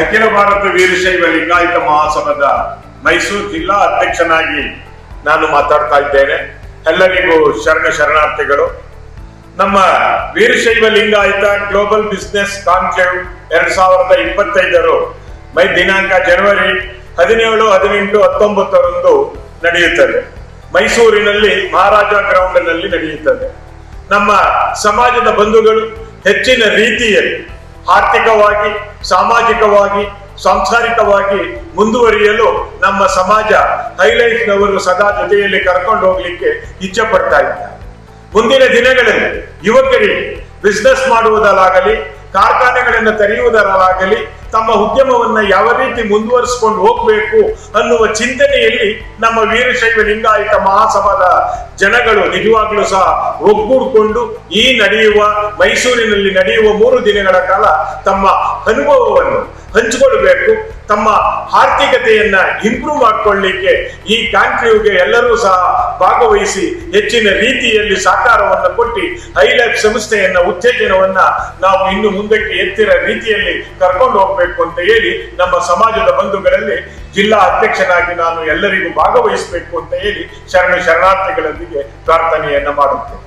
ಅಖಿಲ ಭಾರತ ವೀರಶೈವ ಲಿಂಗಾಯತ ಮಹಾಸಭಾದ ಮೈಸೂರು ಜಿಲ್ಲಾ ಅಧ್ಯಕ್ಷನಾಗಿ ನಾನು ಮಾತಾಡ್ತಾ ಇದ್ದೇನೆ. ಎಲ್ಲರಿಗೂ ಶರಣಾರ್ಥಿಗಳು. ನಮ್ಮ Veerashaiva Lingayat global business conclave 2025 ದಿನಾಂಕ ಜನವರಿ 17, 18, 19 ನಡೆಯುತ್ತದೆ. ಮೈಸೂರಿನಲ್ಲಿ ಮಹಾರಾಜ ಗ್ರೌಂಡ್ ನಲ್ಲಿ ನಡೆಯುತ್ತದೆ. ನಮ್ಮ ಸಮಾಜದ ಬಂಧುಗಳು ಹೆಚ್ಚಿನ ರೀತಿಯಲ್ಲಿ ಆರ್ಥಿಕವಾಗಿ, ಸಾಮಾಜಿಕವಾಗಿ, ಸಾಂಸಾರಿಕವಾಗಿ ಮುಂದುವರಿಯಲು ನಮ್ಮ ಸಮಾಜ ಹೈಲೈಟ್ನವರು ಸದಾ ಜೊತೆಯಲ್ಲಿ ಕರ್ಕೊಂಡು ಹೋಗ್ಲಿಕ್ಕೆ ಇಚ್ಛೆ ಪಡ್ತಾ ಇದ್ದಾರೆ. ಮುಂದಿನ ದಿನಗಳಲ್ಲಿ ಯುವಕರಿಗೆ ಬಿಸ್ನೆಸ್ ಮಾಡುವುದರಾಗಲಿ, ಕಾರ್ಖಾನೆಗಳನ್ನು ತೆರೆಯುವುದರಾಗಲಿ, ತಮ್ಮ ಉದ್ಯಮವನ್ನ ಯಾವ ರೀತಿ ಮುಂದುವರಿಸಿಕೊಂಡು ಹೋಗ್ಬೇಕು ಅನ್ನುವ ಚಿಂತನೆಯಲ್ಲಿ ನಮ್ಮ ವೀರಶೈವ ಲಿಂಗಾಯತ ಮಹಾಸಭಾದ ಜನಗಳು ನಿಜವಾಗ್ಲೂ ಸಹ ಒಗ್ಗೂಡಿಕೊಂಡು ಈ ಮೈಸೂರಿನಲ್ಲಿ ನಡೆಯುವ 3 ದಿನಗಳ ಕಾಲ ತಮ್ಮ ಅನುಭವವನ್ನು ಹಂಚಿಕೊಳ್ಬೇಕು. ತಮ್ಮ ಆರ್ಥಿಕತೆಯನ್ನ ಇಂಪ್ರೂವ್ ಮಾಡಿಕೊಳ್ಳಲಿಕ್ಕೆ ಈ ಕಾನ್ಕ್ಲೇವ್ಗೆ ಎಲ್ಲರೂ ಸಹ ಭಾಗವಹಿಸಿ ಹೆಚ್ಚಿನ ರೀತಿಯಲ್ಲಿ ಸಹಕಾರವನ್ನು ಕೊಟ್ಟು ಹೈಲೈಫ್ ಸಂಸ್ಥೆಯನ್ನ ಉತ್ತೇಜನವನ್ನ ನಾವು ಇನ್ನು ಮುಂದಕ್ಕೆ ಎತ್ತಿರ ರೀತಿಯಲ್ಲಿ ಕರ್ಕೊಂಡು ಹೋಗ್ಬೇಕು ಅಂತ ಹೇಳಿ ನಮ್ಮ ಸಮಾಜದ ಬಂಧುಗಳಲ್ಲಿ ಜಿಲ್ಲಾ ಅಧ್ಯಕ್ಷನಾಗಿ ನಾನು ಎಲ್ಲರಿಗೂ ಭಾಗವಹಿಸಬೇಕು ಅಂತ ಹೇಳಿ ಶರಣಾರ್ಥಿಗಳೊಂದಿಗೆ ಪ್ರಾರ್ಥನೆಯನ್ನ ಮಾಡುತ್ತೇನೆ.